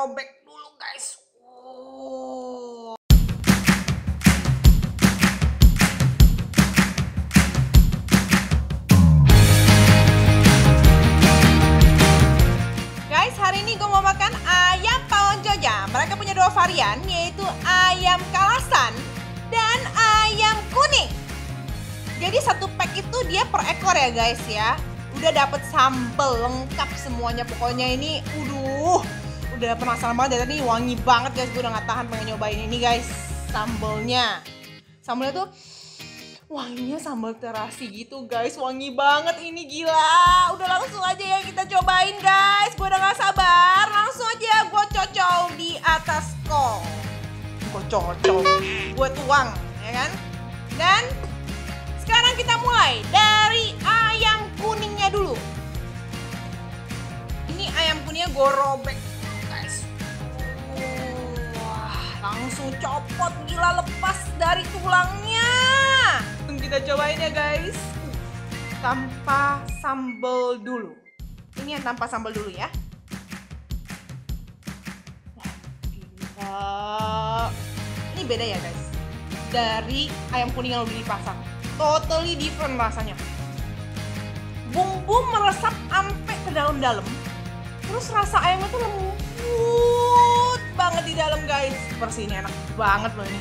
robek dulu guys. Guys, hari ini gue mau makan ayam pawon Jogja. Mereka punya dua varian, yaitu ayam kalasan dan ayam kuning. Jadi satu pack itu dia per ekor ya guys ya. Udah dapet sambal lengkap semuanya, pokoknya ini udah penasaran banget dari tadi, wangi banget guys. Gue udah gak tahan pengen nyobain ini guys. Sambalnya tuh wanginya sambal terasi gitu guys, wangi banget ini, gila. Udah langsung aja ya kita cobain guys. Gue udah gak sabar, langsung aja gue cocol di atas kol. Gue cocol, gue tuang ya kan. Dan sekarang kita mulai dari ayam kuningnya dulu. Ini ayam kuningnya gue robek guys. Wah, langsung copot, gila, lepas dari tulangnya. Kita cobain ya guys. Tanpa sambal dulu. Ini yang tanpa sambal dulu ya. Wah, gila. Ini beda ya guys dari ayam kuning yang udah dipasang. Totally different rasanya. Bumbu meresap sampai ke dalam-dalam. Terus rasa ayamnya tuh lembut banget di dalam guys. Seperti ini enak banget loh ini.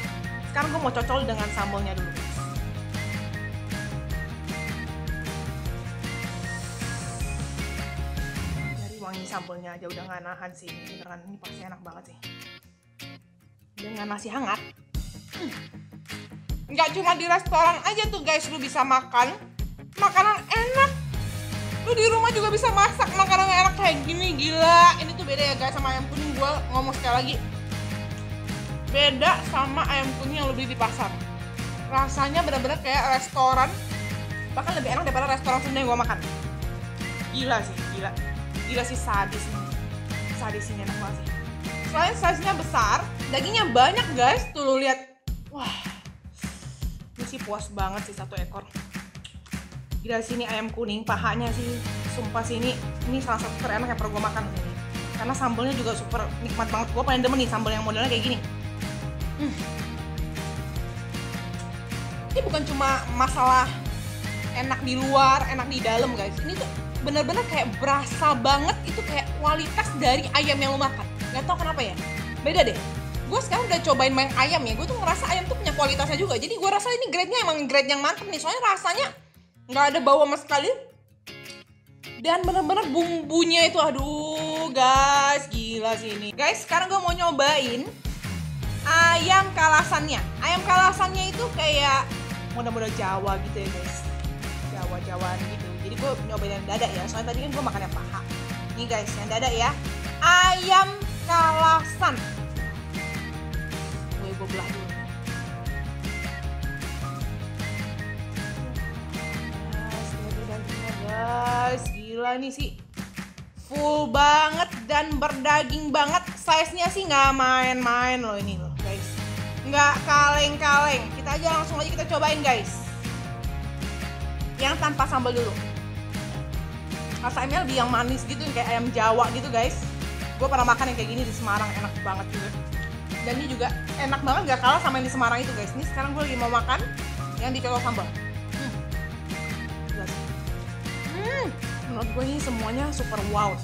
Sekarang gue mau cocol dengan sambalnya dulu. Dari wangi sambalnya aja udah gak nahan sih. Beneran ini pasti enak banget sih. Dengan nasi hangat. Nggak cuma di restoran aja tuh guys lu bisa makan makanan enak. Lu di rumah juga bisa masak makanan enak kayak gini, gila. Ini tuh beda ya guys sama ayam kuning. Gue ngomong sekali lagi, beda sama ayam kuning yang lu beli di pasar. Rasanya bener-bener kayak restoran, bahkan lebih enak daripada restoran Sunda yang gue makan. Gila sih, gila sih, sadis ini enak banget sih. Selain size-nya besar, dagingnya banyak guys. Tuh lu lihat, wah, ini sih puas banget sih satu ekor. Gila sini ayam kuning, pahanya sih sumpah sih ini salah satu terenak yang pernah gue makan sini. Karena sambalnya juga super nikmat banget. Gue paling demen nih sambal yang modelnya kayak gini. Ini bukan cuma masalah enak di luar, enak di dalam guys. Ini tuh bener-bener kayak berasa banget itu kayak kualitas dari ayam yang lo makan. Gak tau kenapa ya, beda deh. Gue sekarang udah cobain main ayam ya, gue tuh ngerasa ayam tuh punya kualitasnya juga. Jadi gue rasa ini grade-nya emang grade yang mantep nih. Soalnya rasanya nggak ada bau sama sekali. Dan bener-bener bumbunya itu, aduh guys, gila sih ini. Guys, sekarang gue mau nyobain ayam kalasannya. Ayam kalasannya itu kayak model-model Jawa gitu ya guys. Jawa-Jawaan gitu. Jadi gue nyobain yang dada ya, soalnya tadi kan gue makan yang paha. Nih guys, yang dada ya. Ayam kalasan. Gue belah dulu. Guys, gila nih sih, full banget dan berdaging banget. Size-nya sih nggak main-main loh ini loh guys, nggak kaleng-kaleng. Kita aja langsung aja kita cobain guys. Yang tanpa sambal dulu. Rasanya lebih yang manis gitu, kayak ayam Jawa gitu guys. Gue pernah makan yang kayak gini di Semarang, enak banget juga. Dan ini juga enak banget, gak kalah sama yang di Semarang itu guys. Ini sekarang gue lagi mau makan yang dicocol sambal. Menurut gue ini semuanya super wow.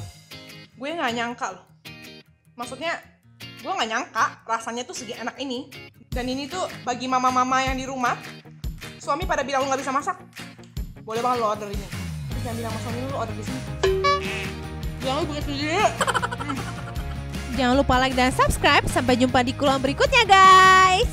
Gue gak nyangka loh. Maksudnya gue gak nyangka rasanya tuh segi enak ini. Dan ini tuh bagi mama-mama yang di rumah, suami pada bilang lu gak bisa masak, boleh banget lo order ini. Tapi jangan bilang sama suami lu order di sini. Jangan lu bikin sendiri. Jangan lupa like dan subscribe. Sampai jumpa di kulon berikutnya guys.